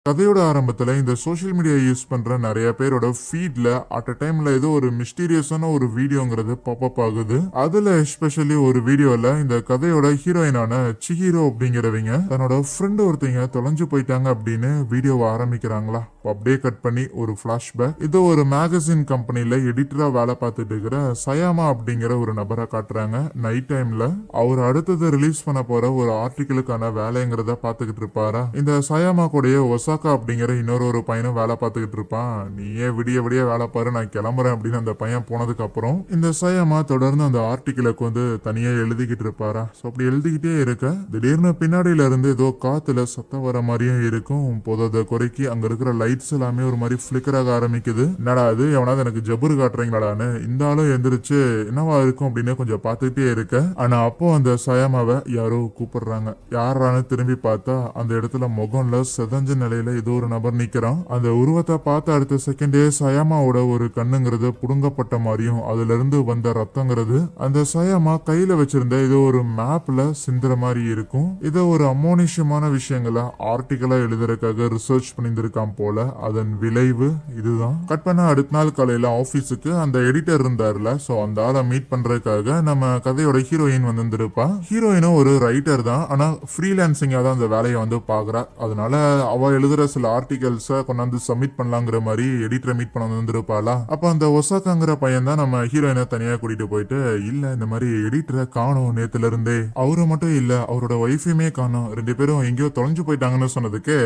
கதையோட ஆரம்பத்துல இந்த சோஷியல் மீடியா யூஸ் பண்ற நிறைய பேரோட ஃபீட்ல அட் அ டைம்ல ஏதோ ஒரு மிஸ்டீரியஸான ஒரு வீடியோங்கிறது பாப்அப் ஆகுது. அதுல எஸ்பெஷலி ஒரு வீடியோல இந்த கதையோட ஹீரோயினான சிஹிரோ அப்படிங்கிறவங்க தன்னோட ஃப்ரெண்ட் ஒருத்தங்க தொலைஞ்சு போயிட்டாங்க அப்படின்னு வீடியோவை ஆரம்பிக்கிறாங்களா. அப்படியே கட் பண்ணி ஒரு பிளாஷ்பேக் இது ஒரு மேகசின் கம்பெனில எடிட்டரா வேலை பார்த்துட்டு இருக்கிற சயாமா அப்படிங்கிற ஒரு நபரை காட்டுறாங்க. நைட் டைம்ல அவர் அடுத்தது ரிலீஸ் பண்ண போற ஒரு ஆர்டிகிளுக்கான வேலைங்கிறத பாத்துக்கிட்டு இருப்பாரா. இந்த சயாமா கூடயே ஒசாக்கா அப்படிங்கிற இன்னொரு பையனும் வேலை பார்த்துக்கிட்டு இருப்பான். நீயே விடிய விடிய வேலை பாரு, நான் கிளம்புறேன் அப்படின்னு அந்த பையன் போனதுக்கு அப்புறம் இந்த சயாமா தொடர்ந்து அந்த ஆர்டிகிளுக்கு வந்து தனியா எழுதிக்கிட்டு இருப்பாரா. சோ அப்படி எழுதிக்கிட்டே இருக்க திடீர்னு பின்னாடியில இருந்து ஏதோ காத்துல சத்தம் வர மாதிரியும் இருக்கும். போதை குறைக்கி அங்க இருக்கிற லைட்ஸ் எல்லாமே ஒரு மாதிரி பிளிக்கர் ஆக ஆரம்பிக்குது. என்னடா அது, எவனாவது எனக்கு ஜபுரு காட்டுறீங்களாடான்னு இந்த ஆளும் எந்திரிச்சு என்னவா இருக்கும் அப்படின்னு கொஞ்சம் பார்த்துக்கிட்டே இருக்க. ஆனா அப்போ அந்த சயாமாவை யாரோ கூப்பிடுறாங்க. யாரான்னு திரும்பி பார்த்தா அந்த இடத்துல முகம்ல செதஞ்ச நிலையில ஏதோ ஒரு நபர் நிக்கிறான். அந்த உருவத்தை பார்த்த அடுத்த செகண்டே சயாமாவோட ஒரு கண்ணுங்கிறது புடுங்கப்பட்ட மாதிரியும் அதுல இருந்து வந்த ரத்தங்கிறது அந்த சயாமா கையில வச்சிருந்த ஏதோ ஒரு மேப்ல சிந்துற மாதிரி இருக்கும். இதை ஒரு அமோனிஷமான விஷயங்களை ஆர்டிகலா எழுதுறதுக்காக ரிசர்ச் பண்ணியிருக்கான் போல. அதன் விளைவு இதுதான். கட் பண்ண அடுத்த நாள் காலையில ஆபீஸுக்கு அந்த எடிட்டர் இருந்தாருல, சோ அந்த ஆளை மீட் பண்றதுக்காக நம்ம கதையோட ஹீரோயின் வந்திருப்பா. ஹீரோயினும் ஒரு ரைட்டர் தான், ஆனா ஃப்ரீலான்சிங்கா தான் அந்த வேலையை வந்து பாக்குறா. அதனால அவ எழுதுற சில ஆர்டிகல்ஸ கொண்டாந்து சப்மிட் பண்ணலாங்கிற மாதிரி எடிட்டரை மீட் பண்ண வந்திருப்பாளா. அப்ப அந்த ஒசாக்காங்கிற பையன் தான் நம்ம ஹீரோயினை தனியா கூட்டிட்டு போயிட்டு, இல்ல இந்த மாதிரி எடிட்டரை காணோம் நேத்துல இருந்தே, அவரு மட்டும் இல்ல அவரோட ஒய்ஃபையுமே காணோம், ரெண்டு பேரும் எங்கேயோ தொலைஞ்சு போயிட்டாங்கன்னு சொன்னதுக்கு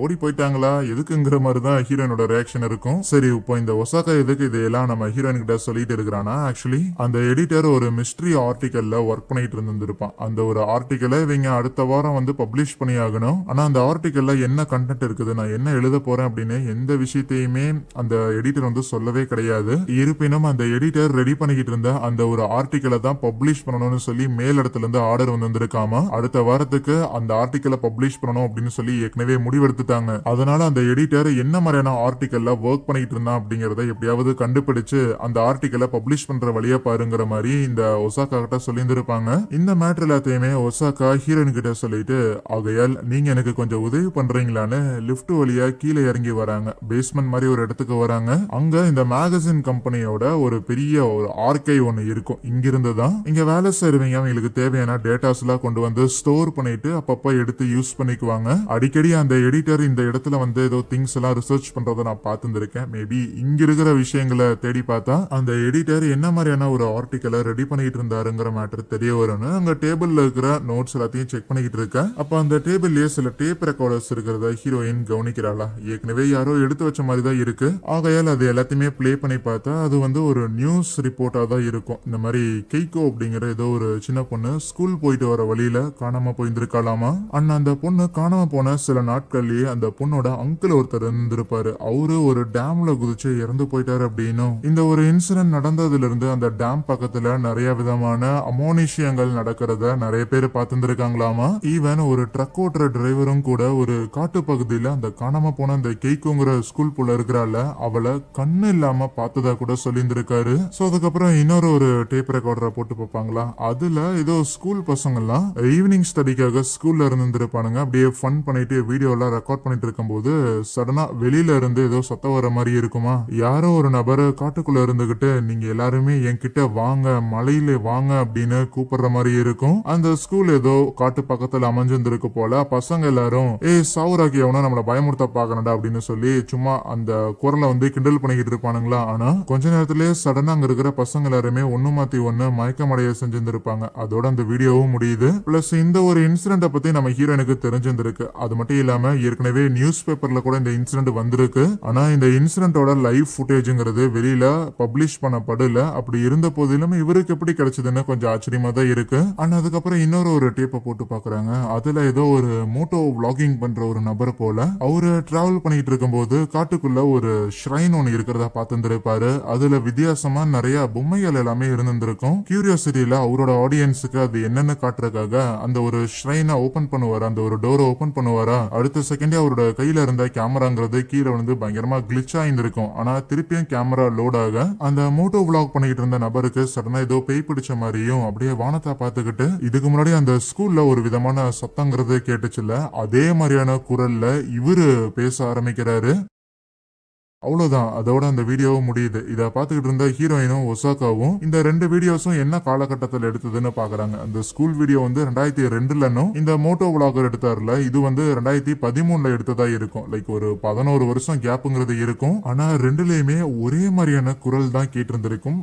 ஓடி போயிட்டாங்களா எதுக்குங்கிற மாதிரி தான் ஹீரோயினோட ரியாக்ஷன் இருக்கும். சரி, இப்போ இந்த ஒசாக்கா எதுக்கு இதையெல்லாம் நம்ம ஹீரோயின் கிட்ட சொல்லிட்டு இருக்கிறானா, ஆக்சுவலி அந்த எடிட்டர் ஒரு மிஸ்ட்ரி ஆர்டிகல்ல ஒர்க் பண்ணிட்டு இருந்திருப்பான். அந்த ஒரு ஆர்டிகலை இவங்க அடுத்த வாரம் வந்து பப்ளிஷ் பண்ணி ஆகணும். ஆனா அந்த ஆர்டிகல்ல என்ன கண்டென்ட் இருக்குது, நான் என்ன எழுத போறேன் அப்படின்னு எந்த விஷயத்தையுமே அந்த எடிட்டர் வந்து சொல்லவே கிடையாது. இருப்பினும் அந்த எடிட்டர் ரெடி பண்ணிக்கிட்டு இருந்த அந்த ஒரு ஆர்டிகலை தான் பப்ளிஷ் பண்ணணும்னு சொல்லி மேல் இடத்துல இருந்து ஆர்டர் வந்திருக்காமா. அடுத்த வாரத்துக்கு அந்த ஆர்டிகலை பப்ளிஷ் பண்ணணும் அப்படின்னு சொல்லி ஏற்கனவே முடிவெடுத்துட்டாங்க. அதனால அந்த எடிட்டர் என்ன மாதிரியான ஆர்டிகல்ல ஒர்க் பண்ணிட்டு இருந்தான் அப்படிங்கறத எப்படியாவது கண்டுபிடிச்சு அந்த ஆர்டிகலை பப்ளிஷ் பண்ற வழியா பாருங்கிற மாதிரி இந்த ஒசாக்கா கிட்ட சொல்லியிருந்திருப்பாங்க. இந்த மேட்டர் எல்லாத்தையுமே ஒசாக்கா ஹீரோயின் கிட்ட சொல்லிட்டு, ஆகையால் நீங்க எனக்கு கொஞ்சம் உதவி பண்றீங்களான்னு லிப்ட் வழியா கீழே இறங்கி வராங்க. பேஸ்மெண்ட் மாதிரி ஒரு இடத்துக்கு வராங்க. அங்க இந்த மேகசின் கம்பெனியோட ஒரு பெரிய ஒரு ஆர்கைவ் ஒன்னு இருக்கும். இங்கிருந்து தான் இங்க வேலை செய்றவங்க அவங்களுக்கு தேவையான டேட்டாஸ் எல்லாம் கொண்டு வந்து ஸ்டோர் பண்ணிட்டு அப்பப்ப எடுத்து யூஸ் பண்ணிக்குவாங்க. அடிக்கடி அந்த எடிட்டர் இந்த இடத்துல வந்து ஏதோ திங்ஸ் எல்லாம் ரிசர்ச் பண்றதை நான் பார்த்துருக்கேன். மேபி இங்க இருக்கிற விஷயங்களை தேடி பார்த்தா அந்த எடிட்டர் என்ன மாதிரியான ஒரு ஆர்டிகலை ரெடி பண்ணிட்டு இருந்தாருங்கிற மேட்டர் தெரிய வரும்னு அங்க டேபிள்ல இருக்கிற நோட்ஸ் எல்லாத்தையும் செக் பண்ணிக்கிட்டு இருக்கேன். அப்ப அந்த டேபிள்லயே சில டேப் ரெக்கார்டர்ஸ் இருக்கிறத ஹீரோயின் கவனிக்கிறாளா. ஏற்கனவே யாரோ எடுத்து வச்ச மாதிரி தான் இருக்கு. ஆகையால் அது எல்லாத்தையுமே பிளே பண்ணி பார்த்தா அது வந்து ஒரு நியூஸ் ரிப்போர்ட்டா தான் இருக்கும். இந்த மாதிரி கெய்கோ அப்படிங்கிற ஏதோ ஒரு சின்ன பொண்ணு ஸ்கூல் போயிட்டு வர வழியில காணாம போயிருந்திருக்காளாமா. அண்ணா அந்த பொண்ணு காணாம போன சில நாட்கள்லயே அந்த பொண்ணோட அங்கிள் ஒருத்தர் இருந்திருப்பாரு. அவரு ஒரு டேம்ல குதிச்சு இறந்து போயிட்டாரு அப்படின்னும், இந்த ஒரு இன்சிடென்ட் நடந்ததுல இருந்து அந்த டேம் பக்கத்துல நிறைய விதமான அமோனிஷியங்கள் நடக்கிறத நிறைய பேர் பார்த்துருக்காங்களாமா. ஈவன் ஒரு ட்ரக் ஓட்டுற டிரைவரும் கூட ஒரு காட்டு பகுதியில அந்த காணாம போன அந்த கெய்கோங்கிற ஸ்கூல் புள்ள இருக்கிறாள் அவளை கண்ணு இல்லாம பார்த்ததா கூட சொல்லியிருந்திருக்காரு. சோ அதுக்கப்புறம் இன்னொரு ஒரு டேப் ரெக்கார்டரை போட்டு பார்ப்பாங்களா. அதுல ஏதோ ஸ்கூல் பசங்க எல்லாம் ஈவினிங் ஸ்டடிக்காக ஸ்கூல்ல இருந்திருப்பானுங்க. அப்படியே ஃபன் பண்ணிட்டு வீடியோ எல்லாம் ரெக்கார்ட் பண்ணிட்டு இருக்கும்போது சடனா வெளியில இருந்து ஏதோ சத்தம் வர மாதிரி இருக்குமா. யாரோ ஒரு நபர் காட்டுக்குள்ள இருந்துகிட்டு, நீங்க எல்லாருமே என்கிட்ட வாங்க, மலையில வாங்க அப்படின்னு கூப்பிடுற மாதிரி இருக்கும். அந்த ஸ்கூல் ஏதோ காட்டு பக்கத்துல அமைஞ்சிருந்திருக்கு போல. பசங்க எல்லாரும் சாவுராக்கி எவனோ நம்மள பயமுறுத்த பாக்கணும்டா அப்படின்னு சொல்லி சும்மா அந்த குரலை வந்து கிண்டல் பண்ணிக்கிட்டு இருப்பானுங்களா. ஆனா கொஞ்ச நேரத்திலேயே சடனா அங்க இருக்கிற பசங்க எல்லாருமே ஒண்ணு மாத்தி ஒண்ணு மயக்கமடைய செஞ்சிருந்திருப்பாங்க. அதோட அந்த வீடியோவும் முடியுது. பிளஸ் இந்த ஒரு இன்சிடென்ட பத்தி நம்ம ஹீரோனுக்கு தெரிஞ்சிருந்திருக்கு. அது மட்டும் இல்லாம ஏற்கனவே நியூஸ் பேப்பர்ல கூட இந்த இன்சிடென்ட் வந்திருக்கு. ஆனா இந்த இன்சிடென்ட்டோட லைவ் ஃபுட்டேஜ்ங்கிறது வெளியில பப்ளிஷ் பண்ணப்படல. அப்படி இருந்த போதிலும் இவருக்கு எப்படி கிடைச்சதுன்னு கொஞ்சம் ஆச்சரியமா தான் இருக்கு. ஆனா அதுக்கப்புறம் இன்னொரு ஒரு டேப்பை போட்டு பாக்குறாங்க. அதுல ஏதோ ஒரு மோட்டோ விளாகிங் பண்ற ஒரு நபர் போல அவரு டிராவல் பண்ணிட்டு இருக்கும்போது காட்டுக்குள்ள ஒரு ஷ்ரைன் ஒன்னு இருக்கிறதா பார்த்திருந்திருப்பாரு. அதுல வித்தியாசமா நிறைய பொம்மைகள் எல்லாமே இருந்திருக்கும். கியூரியாசிட்டியில அவரோட ஆடியன்ஸுக்கு அது என்னன்னு காட்டுறதுக்காக அந்த ஒரு ஷ்ரைனை ஓபன் பண்ணுவாரா, அந்த ஒரு டோரை ஓபன் பண்ணுவாரா. அடுத்த செகண்டே அவரோட கையில இருந்த கேமராங்கிறது கீழே வந்து பயங்கரமா கிளிச் ஆயிருந்திருக்கும். ஆனா திருப்பியும் கேமரா லோட் ஆக அந்த மோட்டோ விளாக் பண்ணிக்கிட்டு இருந்த நபருக்கு சடனா ஏதோ பேய் பிடிச்ச மாதிரியும் அப்படியே வானத்தை பார்த்துக்கிட்டு, இதுக்கு முன்னாடி அந்த ஸ்கூல்ல ஒரு விதமான சத்தங்கிறது கேட்டுச்சுல, அதே மாதிரியான குரல்ல இவரு பேச ஆரம்பிக்கிறாரு. அவ்வளவுதான். அதோட அந்த வீடியோவும் முடியுது. இத பாத்துக்கிட்டு இருந்த ஹீரோயினும் ஒசாகாவும் இந்த 2 வீடியோஸும் என்ன காலகட்டத்துல எடுத்ததுன்னு பாக்குறாங்க. அந்த ஸ்கூல் வீடியோ வந்து 2002லனும் இந்த மோட்டோ விளாகர் எடுத்தாருல இது வந்து 2013ல எடுத்ததா இருக்கும். லைக் ஒரு 11 வருஷம் கேப்புங்கிறது இருக்கும். ஆனா ரெண்டுலயுமே ஒரே மாதிரியான குரல் தான் கேட்டிருந்திருக்கும்.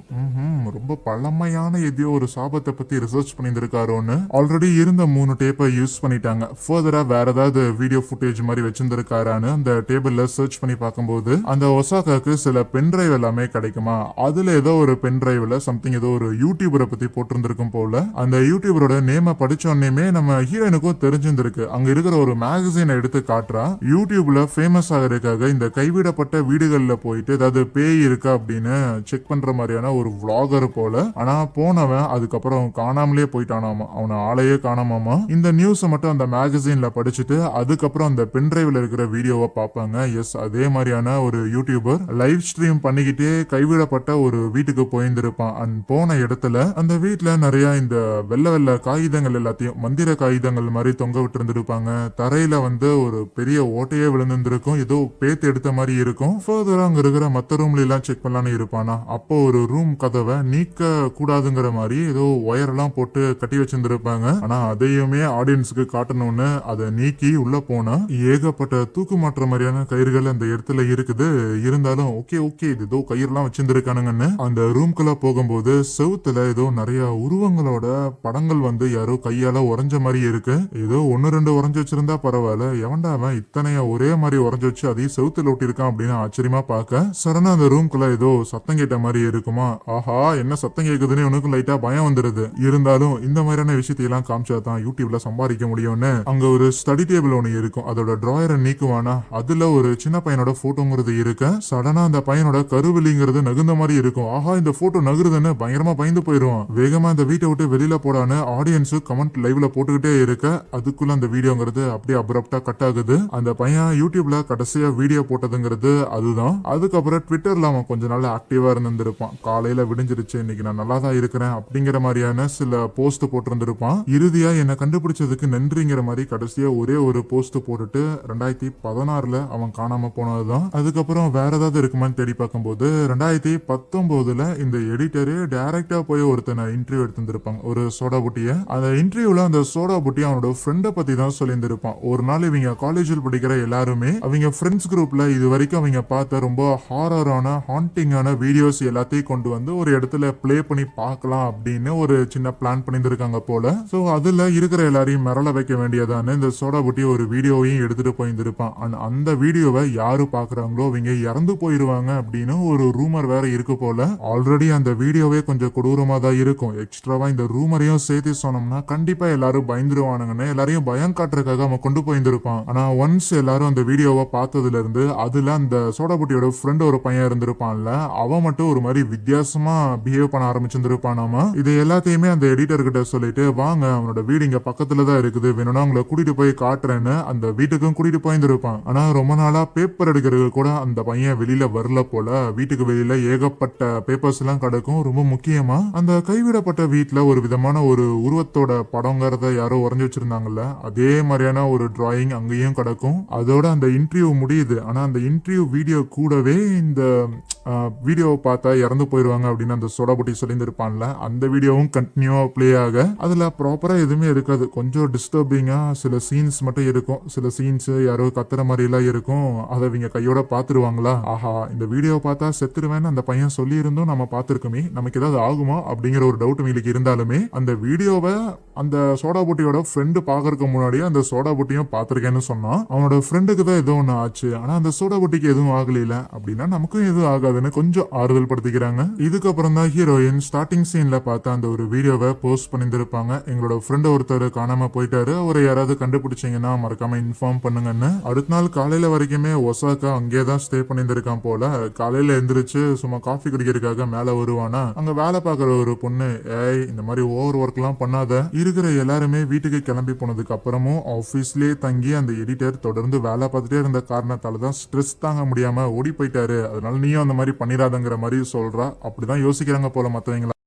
ரொம்ப பழமையான எதையோ ஒரு சாபத்தை பத்தி ரிசர்ச் பண்ணியிருந்திருக்காரோன்னு ஆல்ரெடி இருந்த 3 டேப்பை யூஸ் பண்ணிட்டாங்க. ஃபர்தரா வேற ஏதாவது வீடியோ ஃபுட்டேஜ் மாதிரி வச்சிருந்திருக்காரான்னு அந்த டேபிள்ல சர்ச் பண்ணி பார்க்கும்போது அந்த ஒசாகாக்கு சில பென்டிரைவ் எல்லாமே கிடைக்குமா, அதுல ஏதோ ஒரு பென்டிரைவ்ல சம்திங் ஏதோ ஒரு யூடியூபரை பத்தி போட்டிருந்திருக்கும் போல. அந்த யூடியூபரோட நேம படிச்சோன்னே நம்ம ஹீரோயினுக்கும் தெரிஞ்சிருந்திருக்கு. அங்க இருக்கிற ஒரு மேகசினை எடுத்து காட்டுறா. யூடியூப்ல ஃபேமஸ் ஆகிறதுக்காக இந்த கைவிடப்பட்ட வீடுகள்ல போயிட்டு ஏதாவது பேய் இருக்கா அப்படின்னு செக் பண்ற மாதிரியான ஒரு vlogger போல. ஆனா போனவன் அதுக்கப்புறம் காணாமலே போயிட்டானாமா. அவனை ஆளையே காணாமாமா. இந்த நியூஸை மட்டும் அந்த மேகசின்ல படிச்சுட்டு அதுக்கப்புறம் அந்த பென்டிரைவ்ல இருக்கிற வீடியோவை பார்ப்பாங்க. எஸ், அதே மாதிரியான ஒரு யூடியூபர் லைவ் ஸ்ட்ரீம் பண்ணிக்கிட்டே கைவிடப்பட்ட ஒரு வீட்டுக்கு போயிருந்திருப்பான். போன இடத்துல அந்த வீட்டுல நிறைய இந்த வெள்ளை காகிதங்கள் எல்லாத்தையும் மந்திர காகிதங்கள் மாதிரி தொங்க விட்டு இருந்திருப்பாங்க. தரையில வந்து ஒரு பெரிய ஓட்டையே விழுந்திருக்கும். ஏதோ பேத்து எடுத்த மாதிரி இருக்கும். ஃபர்தரா அங்க இருக்கிற மத்த ரூம்ல எல்லாம் செக் பண்ணலான்னு இருப்பானா. அப்போ ஒரு ரூம் கதவை நீக்க கூடாதுங்கிற மாதிரி ஏதோ ஒயர் எல்லாம் போட்டு கட்டி வச்சிருந்திருப்பாங்க. ஆனா அதையுமே ஆடியன்ஸுக்கு காட்டணும்னு அதை நீக்கி உள்ள போனா ஏகப்பட்ட தூக்கு மாற்ற மாதிரியான கயிறுகள் அந்த இடத்துல இருக்குது. இருந்தாலும் ஓகே இது ஏதோ கயிறுலாம் வச்சிருந்திருக்கானுங்கன்னு அந்த ரூம்குள்ள போகும்போது செவுத்துல ஏதோ நிறைய உருவங்களோட படங்கள் வந்து யாரோ கையால உறைஞ்ச மாதிரி இருக்கு. ஏதோ 1-2 உறைஞ்சு வச்சிருந்தா பரவாயில்ல, எவன்டா அவன் இத்தனைய ஒரே மாதிரி உறைஞ்சு வச்சு அதையும் செவுத்துல ஒட்டிருக்கான் அப்படின்னு ஆச்சரியமா பார்க்க சடனா அந்த ரூம்குள்ள ஏதோ சத்தம் கேட்ட மாதிரி இருக்குமா. ஆஹா, என்ன சத்தம் கேக்குதுன்னு உனக்கு லைட்டா பயம் வந்துருது. இருந்தாலும் இந்த மாதிரியான விஷயத்தையெல்லாம் காமிச்சாதான் யூடியூப்ல சம்பாதிக்க முடியும்னு அங்க ஒரு ஸ்டடி டேபிள் ஒண்ணு இருக்கும். அதோட டிராயரை நீக்குவானா அதுல ஒரு சின்ன பையனோட போட்டோங்கிறது இருக்க சடனா அந்த பையனோட கருவிலிங்கிறது நகுந்த மாதிரி இருக்கும். ஆஹா, இந்த போட்டோ நகுருதுன்னு பயங்கரமா பயந்து போயிடுவான். வேகமா அந்த வீட்டை விட்டு வெளியில போடான்னு ஆடியன்ஸ் கமெண்ட் லைவ்ல போட்டுக்கிட்டே இருக்க அதுக்குள்ள அந்த வீடியோங்கிறது அப்படியே அப்ரப்டா கட் ஆகுது. அந்த பையன் யூடியூப்ல கடைசியா வீடியோ போட்டதுங்கிறது அதுதான். அதுக்கப்புறம் ட்விட்டர்ல அவன் கொஞ்ச நாள் ஆக்டிவா இருந்திருப்பான். காலையில விடிஞ்சிருச்சு, இன்னைக்கு நான் நல்லா தான் இருக்கிறேன் அப்படிங்கிற மாதிரியான சில போஸ்ட் போட்டிருந்திருப்பான். இறுதியா என்னை கண்டுபிடிச்சதுக்கு நன்றிங்கிற மாதிரி கடைசியா ஒரே ஒரு போஸ்ட் போட்டுட்டு 2016ல அவன் காணாம போனதுதான். அதுக்கப்புறம் வேற ஏதாவது இருக்குமான்னு தேடி பார்க்கும்போது 2019ல இந்த எடிட்டரு டைரக்டா போய் ஒருத்தனை இன்டர்வியூ எடுத்திருப்பாங்க, ஒரு சோடா புட்டிய. அந்த இன்டர்வியூல அந்த சோடா புட்டி அவனோட ஃப்ரெண்டை பத்தி தான் சொல்லியிருந்திருப்பான். ஒரு நாள் இவங்க காலேஜில் படிக்கிற எல்லாருமே அவங்க ஃப்ரெண்ட்ஸ் குரூப்ல இது வரைக்கும் அவங்க பார்த்த ரொம்ப ஹாரரான ஹாண்டிங்கான வீடியோஸ் எல்லாத்தையும் கொண்டு வந்து ஒரு இடத்துல பிளே பண்ணி பார்க்கலாம் அப்படின்னு ஒரு சின்ன பிளான் பண்ணியிருந்திருக்காங்க போல. சோ அதுல இருக்கிற எல்லாரையும் மிரள வைக்க வேண்டியதான இந்த சோடா புட்டி ஒரு வீடியோவையும் எடுத்துட்டு போயிருந்திருப்பான். அந்த வீடியோவை யாரு பாக்குறாங்களோ அவங்க இறந்து போயிருவாங்க அப்படின்னு ஒரு ரூமர் வேற இருக்கு போல. ஆல்ரெடி அந்த வீடியோவே கொஞ்சம் கொடூரமா தான் இருக்கும். எக்ஸ்ட்ராவா இந்த ரூமரையும் சேர்த்து சொன்னோம்னா கண்டிப்பா எல்லாரும் பயந்துருவானுங்கன்னு எல்லாரையும் பயம் காட்டுறதுக்காக அவன் கொண்டு போயிருந்திருப்பான். ஆனா ஒன்ஸ் எல்லாரும் அந்த வீடியோவை பார்த்ததுல இருந்து அதுல அந்த சோடாபுட்டியோட ஃப்ரெண்ட் ஒரு பையன் இருந்திருப்பான்ல, அவன் மட்டும் ஒரு மாதிரி வித்தியாசமா பிஹேவ் பண்ண ஆரம்பிச்சிருந்திருப்பானாமா. இது எல்லாத்தையுமே அந்த எடிட்டர் கிட்ட சொல்லிட்டு வாங்க அவனோட வீடு இங்க பக்கத்துல தான் இருக்குது, வேணும்னா உங்களை கூட்டிட்டு போய் காட்டுறேன்னு அந்த வீட்டுக்கும் கூட்டிட்டு போயிருந்திருப்பான். ஆனா ரொம்ப நாளா பேப்பர் எடுக்கிறது கூட அந்த பையன் வெளியில வரல போல. வீட்டுக்கு வெளியில ஏகப்பட்ட பேப்பர்ஸ் எல்லாம் கிடக்கும். ரொம்ப முக்கியமா அந்த கைவிடப்பட்ட வீட்டுல ஒரு விதமான ஒரு உருவத்தோட படங்கிறத யாரோ உறைஞ்சு வச்சிருந்தாங்கல்ல, அதே மாதிரியான ஒரு டிராயிங் அங்கேயும் கிடக்கும். அதோட அந்த இன்டர்வியூ முடியுது. ஆனா அந்த இன்டர்வியூ வீடியோ கூடவே இந்த வீடியோவை பார்த்தா இறந்து போயிருவாங்க அப்படின்னு அந்த சோடாபுட்டி சொல்லியிருந்திருப்பான்ல, அந்த வீடியோவும் கண்டினியூவா பிளே ஆக அதுல ப்ராப்பரா எதுவுமே இருக்காது. கொஞ்சம் டிஸ்டர்பிங்கா சில சீன்ஸ் மட்டும் இருக்கும். சில சீன்ஸ் யாரோ கத்துற மாதிரி எல்லாம் இருக்கும். அதை இவங்க கையோட பாத்துருவாங்களா, ஆஹா இந்த வீடியோவை பார்த்தா செத்துருவேன்னு அந்த பையன் சொல்லி இருந்தும் நம்ம பார்த்திருக்கோமே, நமக்கு ஏதாவது ஆகுமா அப்படிங்கிற ஒரு டவுட் உங்களுக்கு இருந்தாலுமே அந்த வீடியோவை அந்த சோடாபுட்டியோட ஃப்ரெண்டு பாக்குறதுக்கு முன்னாடியே அந்த சோடாபுட்டியும் பார்த்திருக்கேன்னு சொன்னான். அவனோட ஃப்ரெண்டுக்கு தான் ஏதோ ஒண்ணு ஆச்சு, ஆனா அந்த சோடாபுட்டிக்கு எதுவும் ஆகல அப்படின்னா நமக்கும் எதுவும் ஆகாதுன்னு கொஞ்சம் ஆறுதல் படுத்திக்கிறாங்க. இதுக்கப்புறம் தான் ஹீரோயின் ஸ்டார்டிங் சீன்ல பார்த்த அந்த ஒரு வீடியோவை போஸ்ட் பண்ணியிருப்பாங்க. எங்களோட ஃப்ரெண்ட் ஒருத்தர் காணாம போயிட்டாரு, அவரை யாராவது கண்டுபிடிச்சீங்கன்னா மறக்காம இன்ஃபார்ம் பண்ணுங்கன்னு. அடுத்த நாள் காலையில வரைக்குமே ஒசாக்கா அங்கேயே தான் ஸ்டே பண்ணியிருந்திருக்கான் போல. காலையில எந்திரிச்சு சும்மா காஃபி குடிக்கிறதுக்காக மேல வருவானா, அங்க வேலை பார்க்குற ஒரு பொண்ணு, ஏய் இந்த மாதிரி ஓவர் ஒர்க் எல்லாம் பண்ணாத, இருக்கிற எல்லாருமே வீட்டுக்கு கிளம்பி போனதுக்கு அப்புறமும் ஆபீஸ்லயே தங்கி அந்த எடிட்டர் தொடர்ந்து வேலை பார்த்துட்டே இருந்த காரணத்தால தான் ஸ்ட்ரெஸ் தாங்க முடியாம ஓடி போயிட்டாரு, அதனால நீயும் அந்த மாதிரி பண்ணிடாதங்கிற மாதிரி சொல்றா. அப்படிதான் யோசிக்கிறாங்க போல மத்தவங்க.